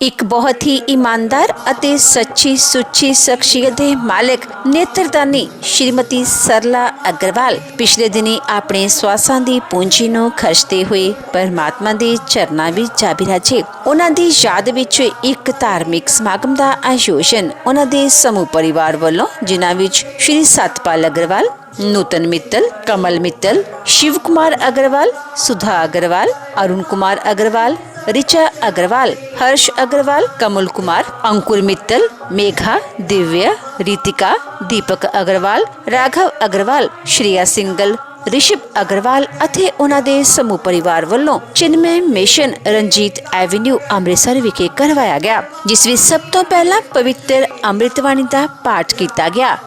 एक बहुत ही ईमानदार ਅਤੇ सच्ची सुच्ची शख्सियत ਦੇ मालिक नेत्रदानी श्रीमती सरला अग्रवाल पिछले दिनी अपने स्वासां ਦੀ ਪੂੰਜੀ ਨੂੰ ਖਰਚਦੇ ਹੋਏ परमात्मा ਦੇ ਚਰਨਾਂ ਵਿੱਚ ਜਾ ਬਿਰਾਜੇ। ਉਹਨਾਂ ਦੀ ਯਾਦ ਵਿੱਚ ਇੱਕ ਧਾਰਮਿਕ ਸਮਾਗਮ ਦਾ ਆਯੋਜਨ ਉਹਨਾਂ ਦੇ ਸਮੂਹ ਪਰਿਵਾਰ ਵੱਲੋਂ, ਜਿਨ੍ਹਾਂ ਵਿੱਚ श्री सतपाल अग्रवाल, नूतन मित्तल, कमल मित्तल, शिव कुमार अग्रवाल, सुधा अग्रवाल, अरुण कुमार अग्रवाल, रिचा अग्रवाल, हर्ष अग्रवाल, कमल कुमार, अंकुर मित्तल, मेघा, दिव्या, रितिका, दीपक अग्रवाल, राघव अग्रवाल, श्रेया सिंगल, ऋषभ अग्रवाल ਅਤੇ ਉਹਨਾਂ ਦੇ ਸਮੂਹ ਪਰਿਵਾਰ ਵੱਲੋਂ ਚਿਨਮੈ ਮਿਸ਼ਨ ਰਣਜੀਤ ਐਵਨਿਊ ਅੰਮ੍ਰਿਤਸਰ ਵਿਖੇ ਕਰਵਾਇਆ ਗਿਆ, ਜਿਸ ਵਿੱਚ ਸਭ ਤੋਂ ਪਹਿਲਾਂ ਪਵਿੱਤਰ ਅੰਮ੍ਰਿਤਬਾਣੀ ਦਾ ਪਾਠ ਕੀਤਾ ਗਿਆ।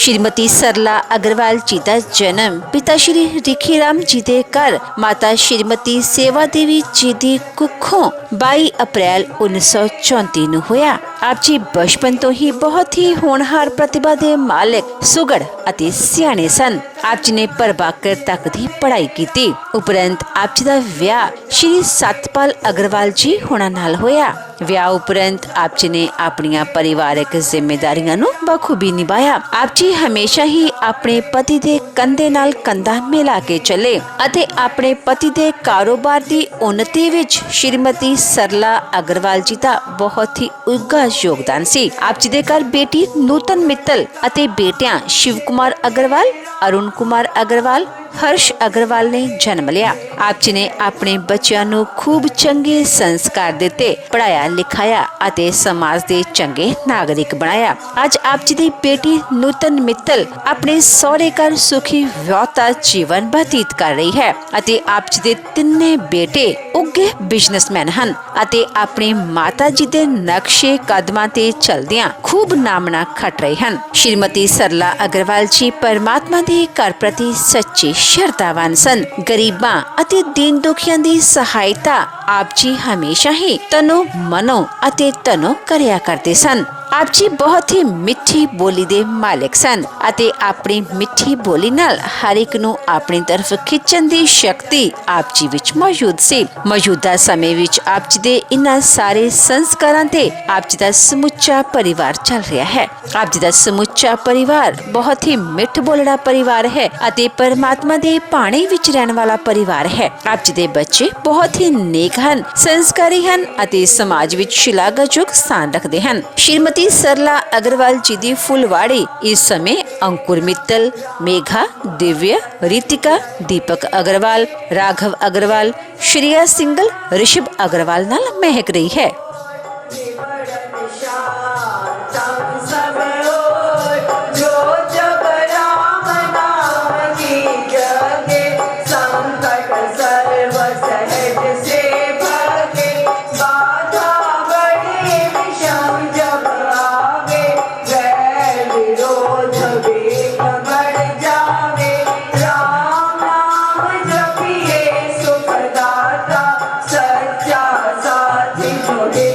श्रीमती सरला अग्रवाल जी का जन्म पिता श्री रिखीराम जी के घर माता श्रीमती सेवा देवी जी की कुखों 22 अप्रैल 1934 ਨੂੰ ਹੋਇਆ। आप जी बचपन तो ही बहुत ही होनहार प्रतिभा के मालिक सुगड़ ਅਤੇ ਸਿਆਣੇ ਸਨ। आप जी ने प्रभाकर तक की पढ़ाई की। उपरंत आप जी का विआह श्री सतपाल अग्रवाल जी होना नाल होया। विआह उपरंत आप जी ने अपनी परिवारक जिम्मेदारियां नूं बखूबी निभाया। आप जी हमेशा ही अपने पति के कंधे नाल कंधा मिला के चले ਅਤੇ अपने पति के कारोबार की उन्नति विच श्रीमती सरला अग्रवाल जी का बहुत ही उगा योगदान सी। आप जी दे घर बेटी नूतन मित्तल ਅਤੇ बेटियां शिव कुमार अग्रवाल, अरुण कुमार अग्रवाल, हर्ष अग्रवाल ने जन्म लिया। आप जी ने अपने बच्चों नूं खूब चंगे संस्कार दिते, पढ़ाया लिखाया अते समाज दे चंगे नागरिक बनाया। अज आप जी दी बेटी नूतन मित्तल अपने सहुरे घर सुखी विआहता जीवन बतीत कर रही है अते आप जी दे तिन्ने बेटे उगे बिजनेसमैन हन अते अपनी माता जी दे नक्शे कदमां ते चलदियां खूब नामना खट रहे हन। श्रीमती सरला अग्रवाल जी परमात्मा दे घर प्रति सच्चे शरधावान सन। गरीबां अते दीन दुखियां दी सहायता आप जी हमेशा ही तनो मनो अते तनो करया करते सन। आप जी बहुत ही मिठी बोली दे मालिक सन अते अपनी मिठी बोली नाल हर एक नूं अपनी तरफ खिंचण दी शक्ति आप जी विच मौजूद सी। मौजूदा समय विच आप जी दे इन्हां सारे संस्कारां ते आप जी दा समुच्चा परिवार चल रहा है। आप जी दा समुच्चा परिवार बहुत ही मिठ बोलड़ा परिवार है अते परमात्मा दे पाणे विच रहण वाला परिवार है। आप जी दे बच्चे बहुत ही नेक हन, संस्कारी हन अते समाज विच शलाघाजोग स्थान रखते हन। श्रीमती सरला अग्रवाल जी दी फुलवाड़ी इस समय अंकुर मित्तल, मेघा, दिव्य, रितिका, दीपक अग्रवाल, राघव अग्रवाल, श्रेया सिंगल, ऋषभ अग्रवाल नाल महक रही है। सच्चा साथी जोड़े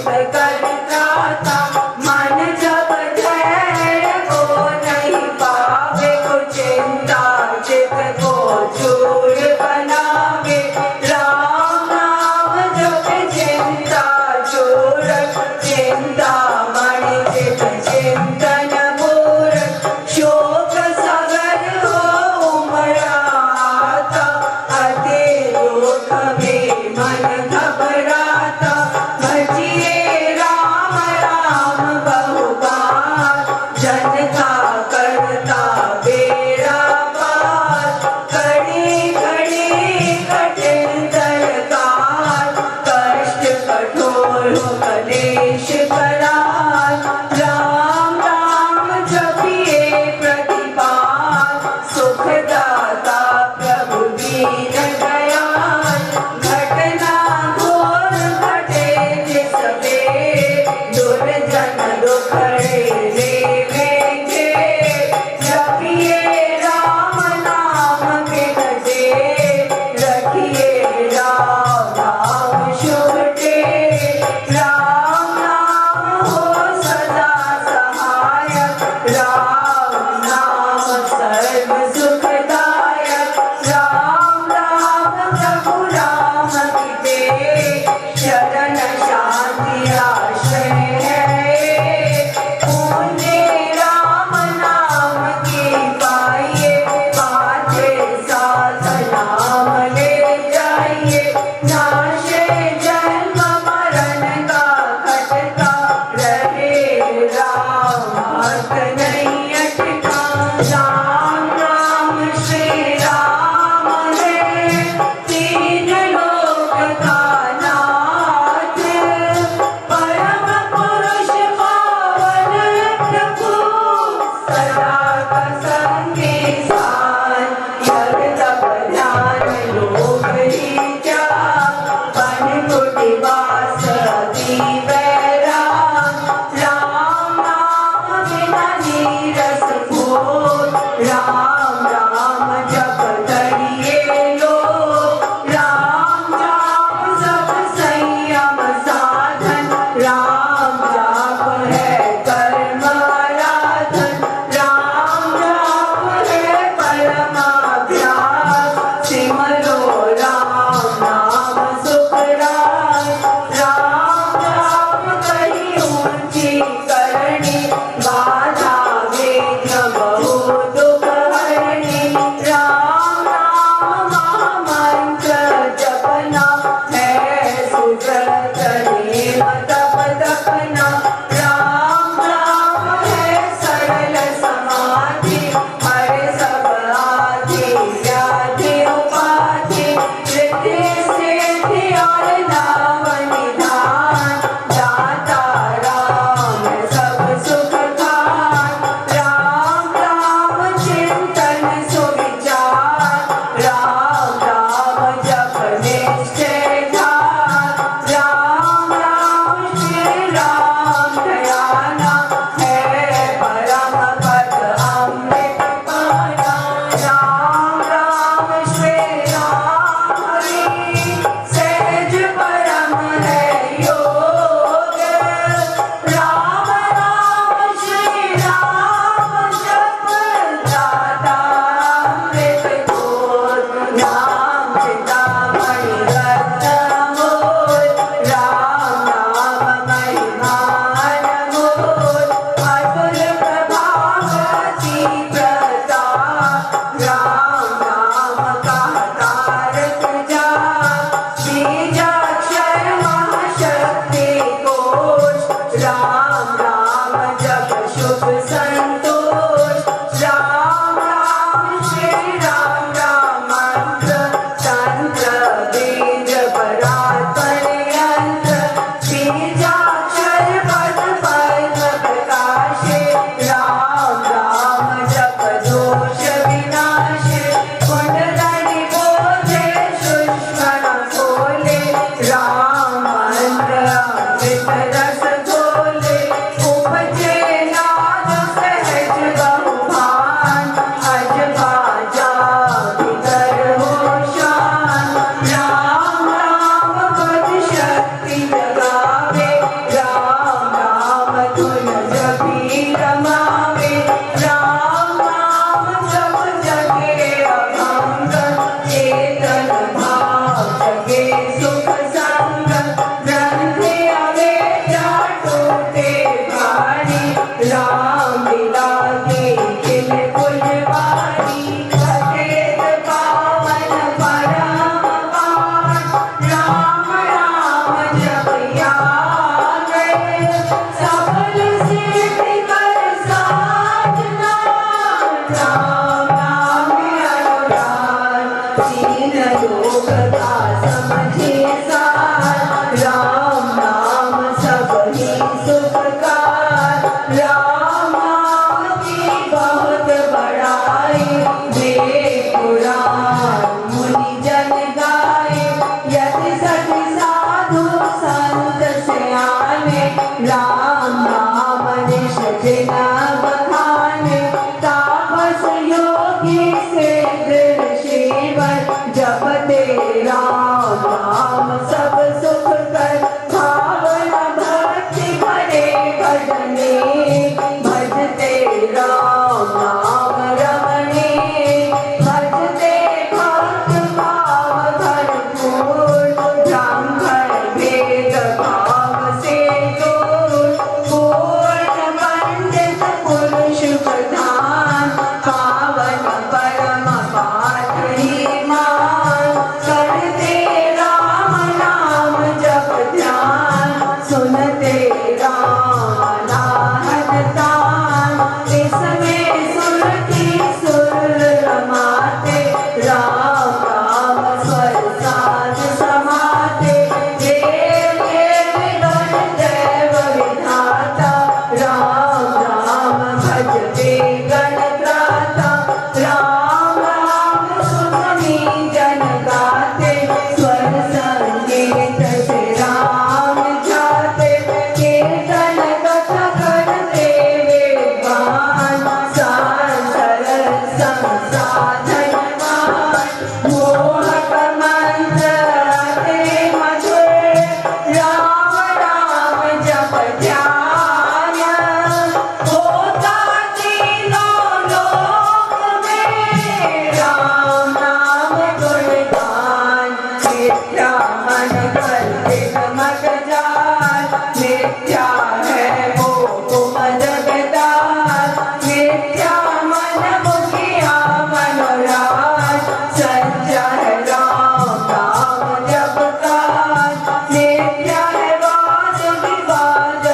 बीजाक्षर पद पद्म प्रकाशे राम राम जप दोष विनाशे कुंडलनि बोधे सूक्ष्म न खोले राम मंत्र अमृत रस घोले उपजे नाद सहज बहुभान अज बाजा भीतर हो शान राम राम पद शक्ति जगावे राम राम धुन जपी रमावे राम राम जप जगे अभंग चेतन भाव जगे सुख संग ग्रंथे अवेद्या टूटे भारी राम लीला के खिल फुलवारी सचेत पावन परम पावन राम राम जप यावे सफल सिद्धि कर साधना राम नाम अनुराग तीन लोक का समझे सार राम नाम सबही सुखकार राम नाम की बहुत बड़ाई वेद पुराण मुनि जन गाए यति सति साधु संत सयाने राम नाम निश जना बखाने तापस योगी सिद्ध ऋषिवर जपते राम नाम सब सुख कर भावना भक्ति करे भजने भजते राम नाम रमणे भजते भक्त भाव भरपूर ब्राह्मण भेद भाव से दूर पूर्ण पंडित पुरुष प्रधान पावन परम पाठ ही मान करते राम नाम जप ध्यान सुनते राम नाहत तान इसमें सुरति सुर रमाते राम राम स्वर साध समाते देव देव गण देव विधाता राम राम भजते गण त्राता राम राम सुखनी जन गाते स्वर संगीत से राम जाते कीर्तन कथा करते वेदवान सांसर संसाधनवान मोहक मंत्र अति मधुर राम राम जप ध्यान होता तीनों लोक में राम नाम गुणगान मिथ्या मन कल्पित मत जान मिथ्या है मोह जगदान मिथ्या मन मुखिया मनोराज सच्चा है राम नाम जप काज मिथ्या है वाद विवाद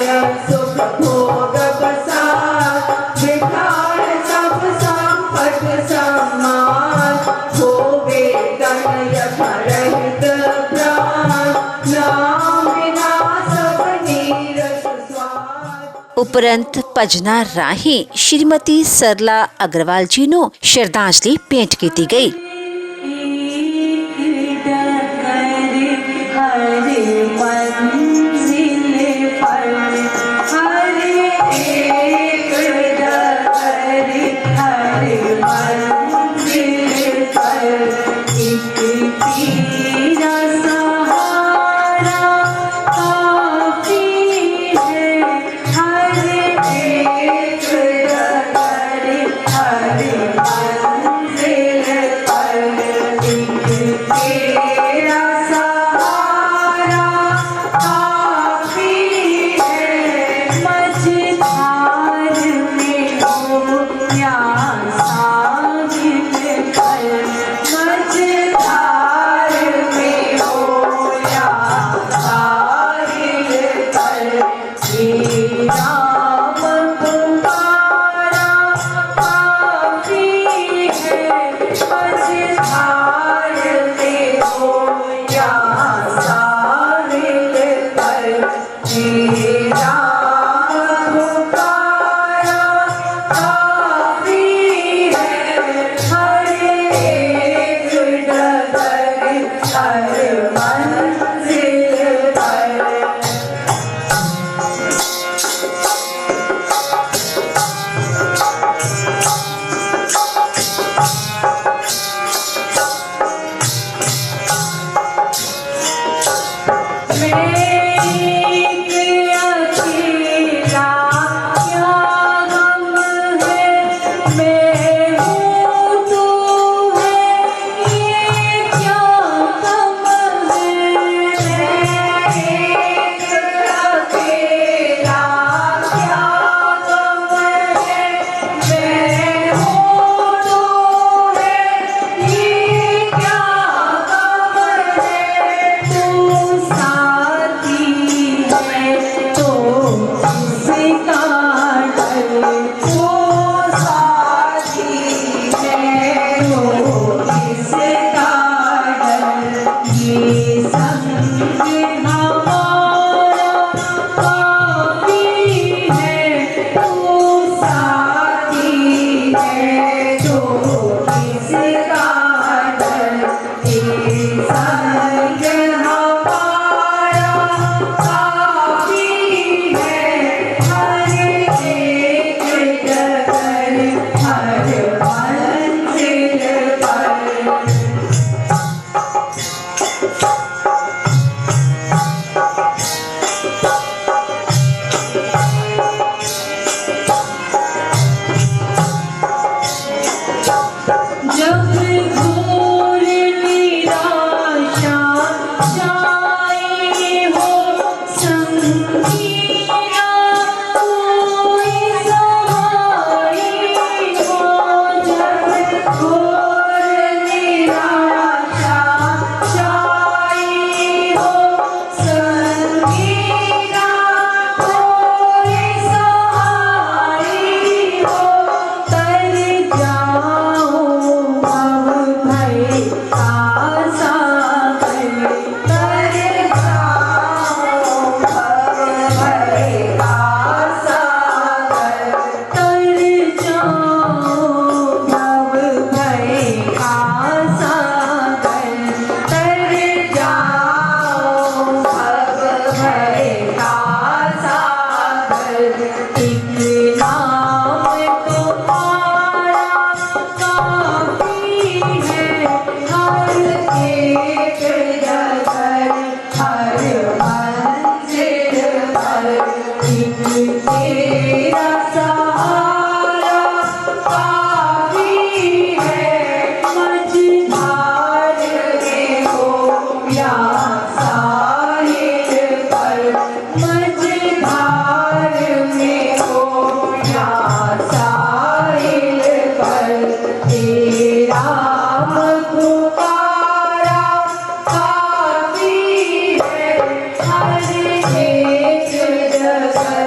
सुख भोग प्रसाद विकार सब संपत सम्मान होवे गणय रहित प्राण नाम बिना सब नीरस स्वाद। उपरंत भजना राही श्रीमती सरला अग्रवाल जी नूं श्रद्धांजलि भेंट की गई। हर एक जगह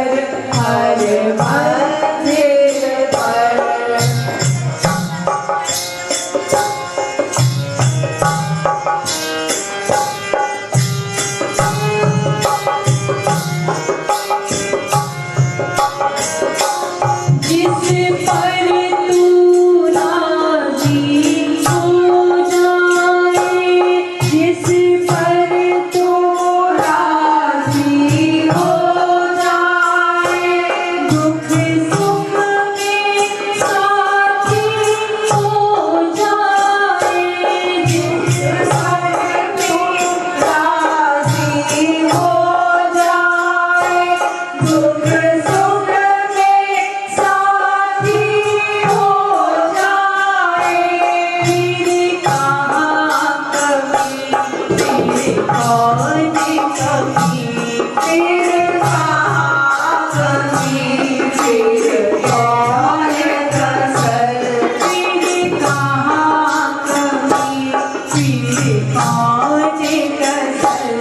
फिर कौन कसर, फिर कहाँ कमी, फिर कौन कसर,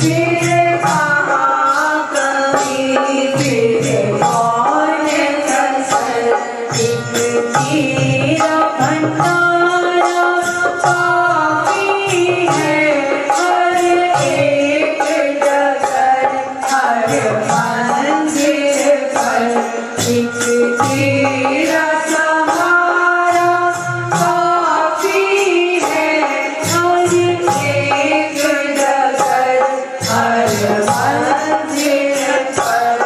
फिर कहाँ कमी, फिर कौन कसर। एक तेरा भंडारा काफी है, हर एक डगर हर मंजिल पर। एक तेरा सहारा काफी है, हर एक डगर हर मंजिल पर।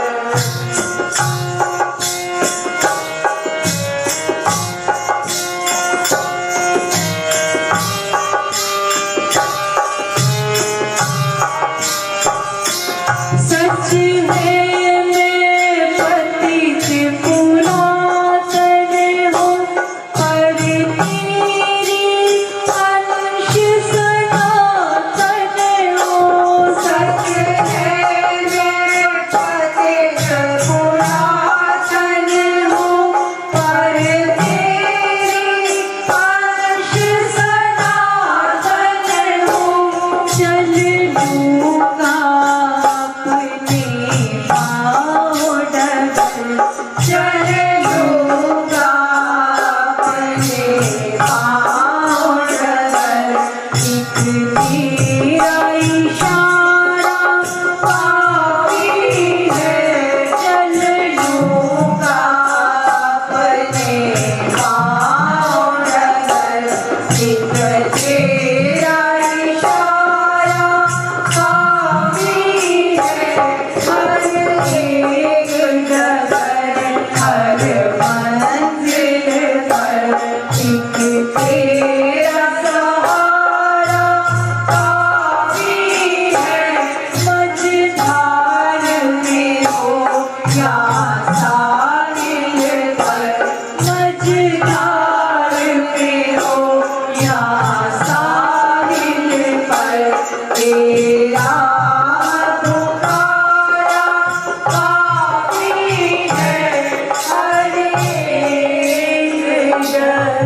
सच है मैं पतित पुरातन हूँ, पर तेरी अंश सनातन हूँ। सच है मैं पतित पुरातन हूँ, पर तेरी अंश सनातन हूँ। चल लूँगा अपने पाँव डगर, चल लूँगा अपने पाँव डगर। एक तेरा इशारा काफी है, चल लूँगा अपने पाँव डगर। एक तेरा इशारा काफी है, हर एक डगर हर मंजिल पर। एक तेरा सहारा काफी है, मझधार में हो या साहिल पर। मझधार में हो या साहिल पर, तेरा पुकारा काफी है, हर एक डगर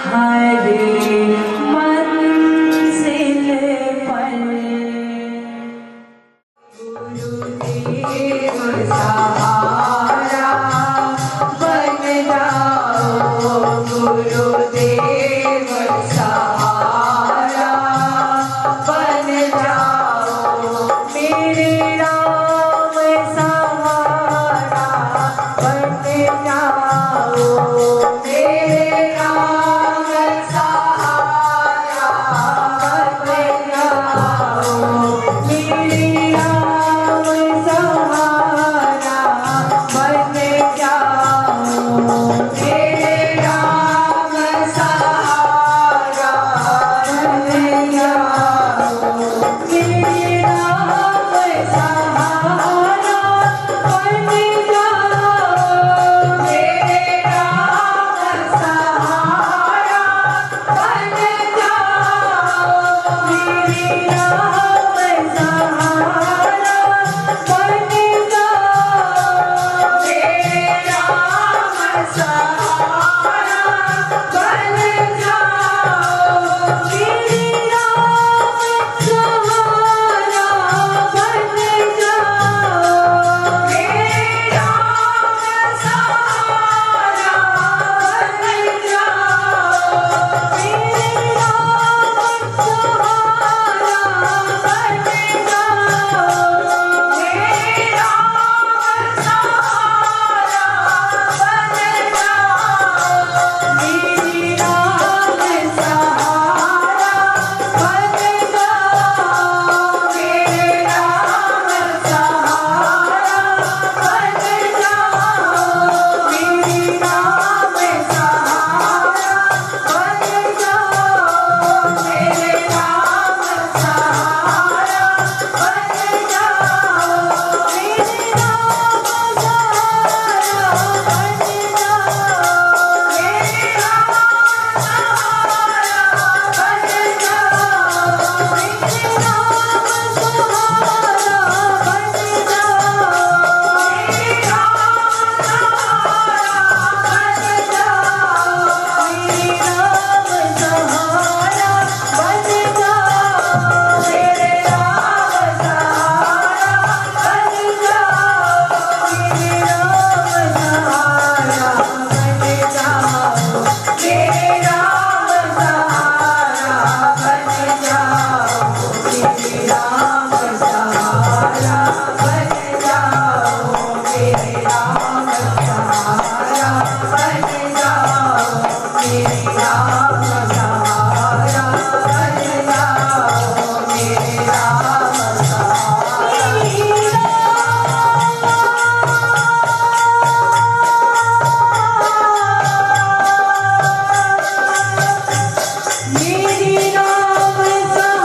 हर मंजिल पर। गुरुदेव सहारा बन जाओ, गुरुदेव सहारा बन जाओ। मेरे राम सहारा बन जाओ, मेरे राम सहारा बन जाओ। मेरे राम सहारा राम सहारा बन जाओ मेरे राम सहारा मेरी राम सहारा बन जाओ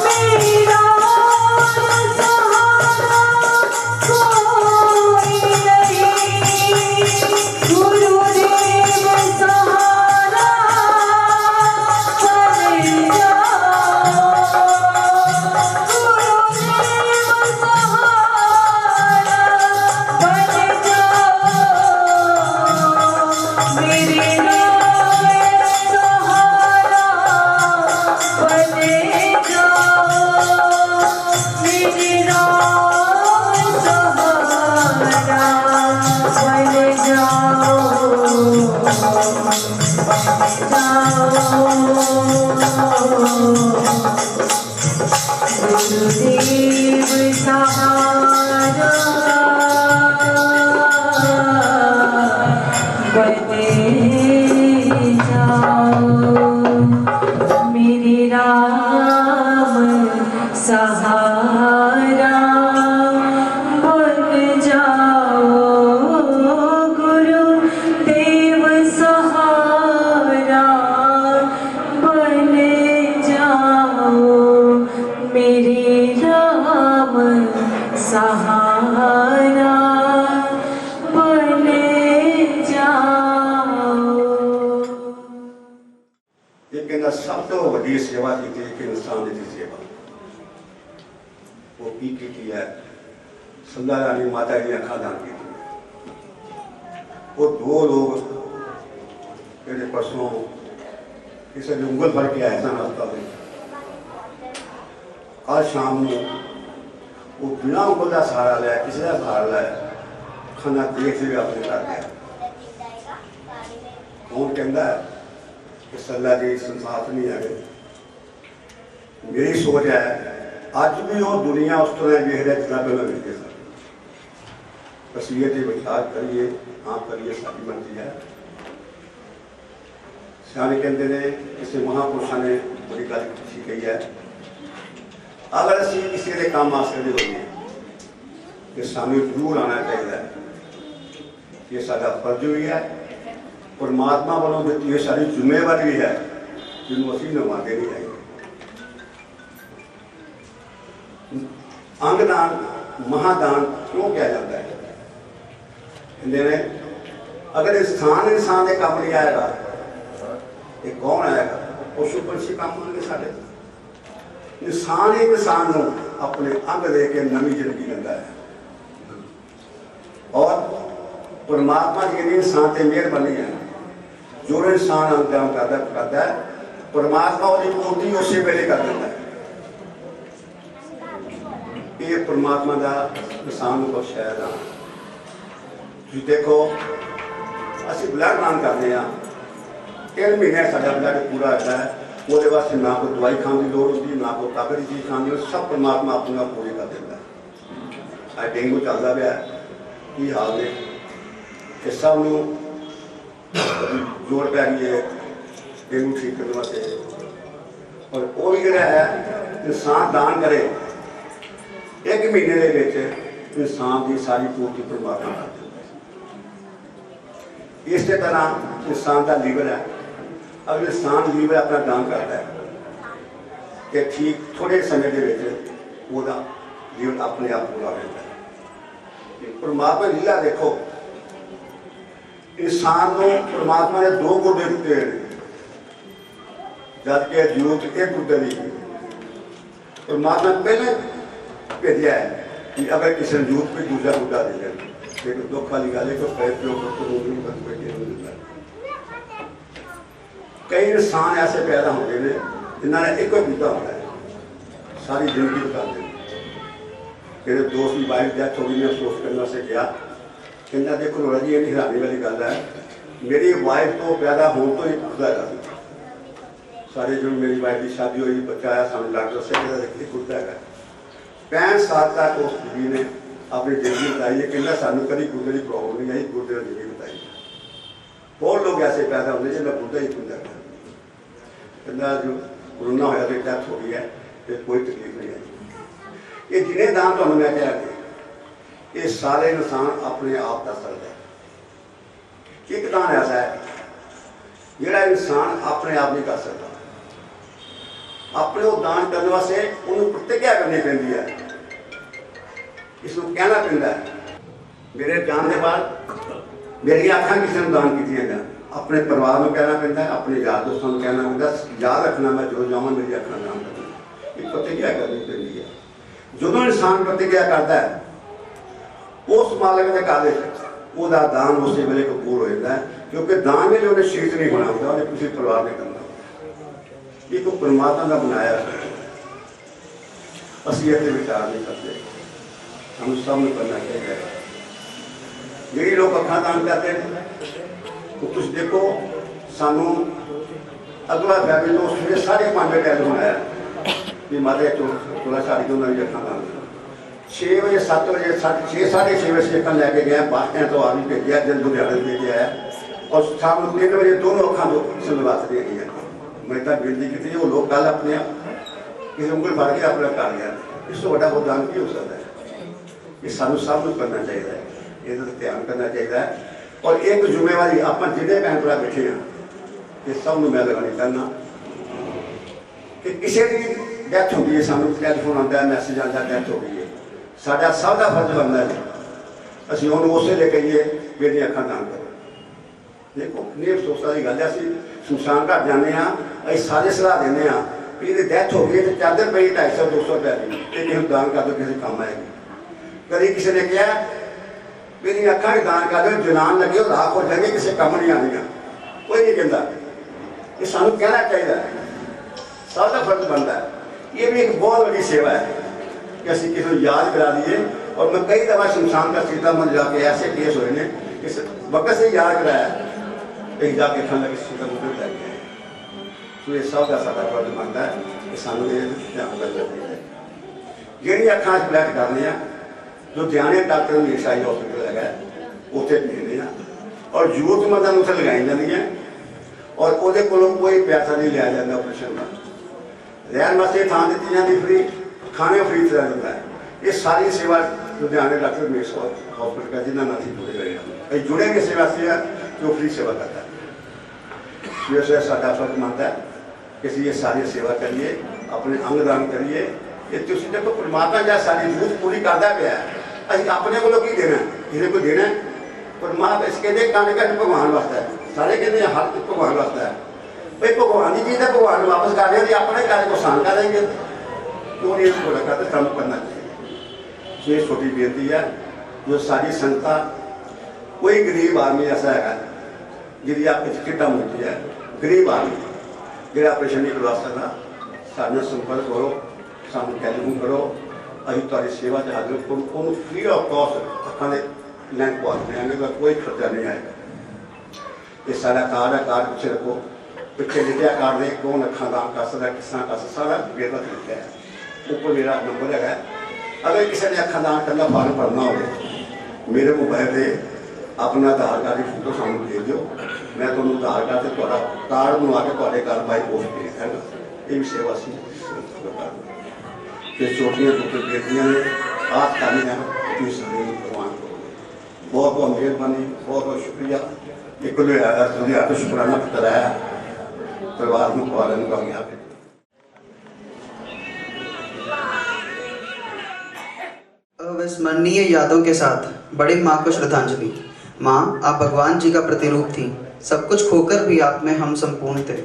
मेरी राम सहारा कोई नहीं गुरुदेव सहारा बन गुरुदेव सहारा बने जाओ मेरे राम सहारा बन जाओ गुरुदेव सहारा बन जाओ मेरे राम सहारा बन जाओ। ਇਹ ਕਹਿੰਦਾ ਸਭ ਤੋਂ ਵੱਡੀ ਸੇਵਾ ਕੀਤੀ ਇੱਕ ਇਨਸਾਨ ਦੀ ਸੇਵਾ ਉਹ ਕੀ ਕੀਤੀ ਹੈ ਸੰਧਾ ਰਾਣੀ ਮਾਤਾ ਜੀ ਅੱਖਾਂ ਦਾਨ ਕੀਤੀ ਉਹ ਦੋ ਲੋਕ ਜਿਹੜੇ ਪਰਸੋਂ ਕਿਸੇ ਦੀ ਉਂਗਲ ਫੜ ਕੇ ਆਏ ਸਨ ਹਸਪਤਾਲ ਦੇ ਅੱਜ ਸ਼ਾਮ ਨੂੰ ਉਹ ਬਿਨਾਂ ਉਂਗਲ ਦਾ ਸਹਾਰਾ ਲਿਆ ਕਿਸੇ ਦਾ ਸਹਾਰਾ ਲਿਆ ਖਾਣਾ ਦੇਖਦੇ ਹੋਏ ਆਪਣੇ ਘਰ ਗਿਆ ਕੌਣ ਕਹਿੰਦਾ कि सल्ला जी संसार नहीं आ गए मेरी सोच है अज भी वो दुनिया उस तरह देख रहे जितना पहले देखते सर तस्वीर के विचार करिए आप करिए सारी मर्जी है सियाने कहते हैं किसी महापुरुषों ने बड़ी गल कही है अगर असी किसी के काम वास्ते नहीं होइए तो सानू जरूर आना चाहिए ये साडा फर्ज भी है परमात्मा वालों दी ये सारी जिम्मेवारी भी है जिन्होंने असी निभाते नहीं आएंगे। अंगदान महादान क्यों किया जाता है कहते अगर इंसान के काम नहीं आएगा ये कौन आएगा पशु पंछी काम आएंगे साढ़े इंसान ही इंसान को अपने अंग दे के नवी जिंदगी दिता है और परमात्मा की इंसान से मेहरबानी है जो इंसान अंगदान करता है परमात्मा उसकी पूर्ति उसी वेले कर देता है ये परमात्मा का इंसान को बख्शिया दान तुम देखो असं ब्लड दान करते हैं 3 महीने साढ़ा ब्लड पूरा होता है वो वास्ते ना कोई दवाई खाने की लोड़ होती ना कोई ताकत की चीज़ खानी सब परमात्मा अपने पूरी कर देता है आज डेंगू चलता पाया की हाल है कि सब जोड़ पै रही है डेंगू ठीक करने वास्ते और वो भी जोड़ा है इंसान दान करे 1 महीने के इंसान की सारी पूर्ति परमात्मा कर देता है। इस तरह इंसान का लीवर है अगर इंसान लीवर अपना दान करता है तो ठीक थोड़े समय के लीवर अपने आप पूरा रहता है। परमात्मा लीला देखो इंसान को परमात्मा ने 2 गुर्दे दिते जबकि जरूरत 1 गुर्दे की परमात्मा पहले भेजा है कि अगर किसी ने जरूरत कोई दूसरा गुर्दा दे दे एक दुख वाली गल है कि कई इंसान ऐसे पैदा होते हैं जिन्होंने एक गुर्दा होता है सारी जिंदगी बिताते हैं। मेरे दोस्त की वाइफ डेथ हो गई मैं अफसोस करने से गया कहना देखो जी ये हैरानी वाली गल है मेरी वाइफ तो पैदा होने तो ही खुदा है सारे जो मेरी वाइफ की शादी हुई बच्चा आया सामने डॉक्टर से कुर्ता है 65 साल तक उस बीबी ने अपनी जिंदगी बताई है। कहना सानू कभी गुर्दे की प्रॉब्लम नहीं आई, गुर्दे की जिंदगी बताई। बहुत लोग ऐसे पैदा होते जिन्हें गुर्दा ही खुंदा कहना जो कोरोना होया तो डेथ हो गई है, तो कोई तकलीफ नहीं आई। ये जिन्हें दान तो मैं कह रही ये सारे इंसान अपने आप कर सकता है। एक दान ऐसा है जोड़ा इंसान अपने आप नहीं कर सकता। अपने वो दान करने वास्ते उन्होंने प्रतिज्ञा करनी पैंती है, इसको कहना पैंता है। मेरे जान के बाद मेरी अखा किसी ने दान की, अपने परिवार में कहना पैंता है, अपने यार दोस्तों को कहना पैंता, याद रखना मैं जो जावा मेरी अखा दान करना, ये प्रतिज्ञा करनी पैंती है। जो इंसान प्रतिज्ञा करता है उस मालिक के घर वो दान उस वेले कबूल हो जाता है, क्योंकि दान में जो उन्हें शीत नहीं होना होता, उन्हें किसी परिवार ने करना। ये को परमात्मा का बनाया असं ये विचार नहीं करते, हम सब करना चाहिए। जी लोग अखा दान करते हैं तो कुछ देखो सानू अगला फैमिली तो उसमें 5:30 टेलीफोन आया कि माता चोला शादी तो नवी अखा दान 6 बजे 7 बजे 6:30 6:30 बजे अखा लैके गया, बस स्टैंड तो आदमी भेजा, जल लुधियाने लेके आया और शाम को 3 बजे दोनों अखा दो वास्ते दे गई। मैं तो बेनती की थी वो लोग कल अपने किसी उंगल फड़ के अपना कर लिया, इससे बड़ा वो दान की हो सकता है। ये सानू सब कुछ करना चाहिए, ये ध्यान करना चाहिए। और एक जिम्मेवारी आप जिन्हें भैन भरा बैठे हैं ये सब मैं लगानी करना कि किसी की डेथ होगी है, सानू टेलीफोन आता है, मैसेज आता है डेथ हो गई है, साडा सब का फर्ज बनता है असं उन्होंने उस ले कहिए मेरी अखा दान करो। देखो कितनी अफसोसा की गल है, असं शमशान घर जाने अं सारे सलाह देने कि यदि डेथ हो गई तो चादर पई 250 200 रुपये की, किसी दान कर दो, किसी काम आएगी। कभी किसी ने कहा मेरी अखा दान कर दो, जलान लगे वो राख हो जाएंगे, किसी काम नहीं आनी, कोई नहीं कहता। ये सानू कहना चाहिए, सबका फर्ज बनता है। ये भी एक बहुत बड़ी सेवा है कि असं किसी को याद करा दिए। और मैं कई दफा शमशान का सीता मन जाके ऐसे केस हुए हैं इस वक्त से याद कराया, एक जाके खन लगे सीता मुझे लग गया। तो ये सब का सारा फर्ज बनता है कि सानू ये ध्यान करना चाहिए। जी अखा ब्लैक करने जो ध्यान डॉक्टर हमेशा ही हॉस्पिटल है उत्थे भेजने और जरूरतमंद उत्थे लगाई जाती है और वो कोई पैसा नहीं लिया जाता ऑपरेशन का। रहन वास्ते थां दी जाती फ्री, खाने फ्री दिया जाता है। ये सारी सेवा लुधियाने डॉक्टर हमेशा हॉस्पिटल का जिन्होंने अभी जुड़े रहे हैं, जुड़े भी सेवा से जो फ्री सेवा करता है। ये साडा फर्ज बनता है कि असं ये सारी सेवा करिए, अपने अंगदान करिए। ये तुम देखो परमात्मा जहाँ सारी जरूरत पूरी करता पाया, असं अपने को देना किसी को देना परमात्मा इस कहते काने का भगवान वास्ता है, सारे कहते हैं हर भगवान वास्ता है। भाई भगवान की चीज़ है, भगवान वापस कर रहे अपने कार्य को सान कर देंगे, क्यों नहीं थोड़ा करते काम करना चाहिए। ये छोटी बेनती है जो सारी संगता कोई गरीब आदमी ऐसा है जिसकी आपकी चिट्टा मिलती है, गरीब आदमी जो ऑपरेशन नहीं करवा सकता, साढ़े संपर्क करो, सामने टेलीफोन करो, अभी तुम्हारी सेवा से हाजिर उन्होंने फ्री ऑफ कॉस्ट अखा के लैंक पहुँच देंगे, का कोई खर्चा नहीं आएगा। ये सारा कार्ड है, कार्ड पीछे रखो, पिछले लिखा कार्ड में कौन अखा दान कर सकता, किस तरह कर सकता, सारा बेहतर लिखा है। ऊपर मेरा नंबर है, अगर किसी ने अखा दान करना फॉर्म भरना हो मेरे मोबाइल पर अपना आधार कार्ड की फोटो सामने भेज दो, मैं तुम्हें आधार कार्ड से कार्ड बनवा के घर बाई पोस्ट भेज देगा। ये भी सेवा सी छोटिया छोटी बेटियां ने आस करनी है भगवान को। बहुत बहुत मेहरबानी, बहुत बहुत शुक्रिया। एक तो शुक्राना कराया परिवार में पालन का यहाँ पे। अविस्मरणीय यादों के साथ बड़ी माँ को श्रद्धांजलि। माँ, आप भगवान जी का प्रतिरूप थी, सब कुछ खोकर भी आप में हम संपूर्ण थे।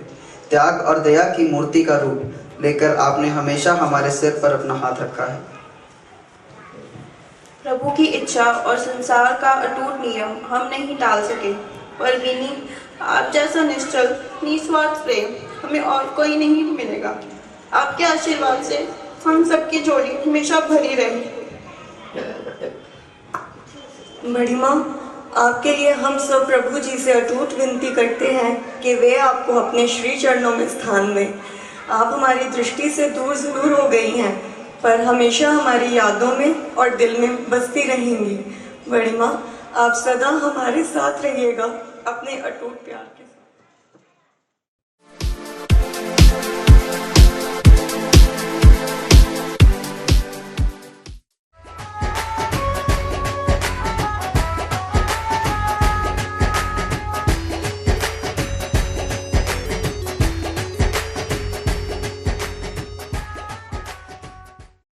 त्याग और दया की मूर्ति का रूप लेकर आपने हमेशा हमारे सिर पर अपना हाथ रखा है। प्रभु की इच्छा और संसार का अटूट नियम हम नहीं टाल सके, पर विनी आप जैसा निश्चल निस्वार्थ प्रेम हमें और कोई नहीं मिलेगा। आपके आशीर्वाद से हम सबकी झोली हमेशा भरी रहे। बड़ी माँ, आपके लिए हम सब प्रभु जी से अटूट विनती करते हैं कि वे आपको अपने श्री चरणों में स्थान दें। आप हमारी दृष्टि से दूर जरूर हो गई हैं, पर हमेशा हमारी यादों में और दिल में बसती रहेंगी। बड़ी माँ, आप सदा हमारे साथ रहिएगा अपने अटूट प्यार के।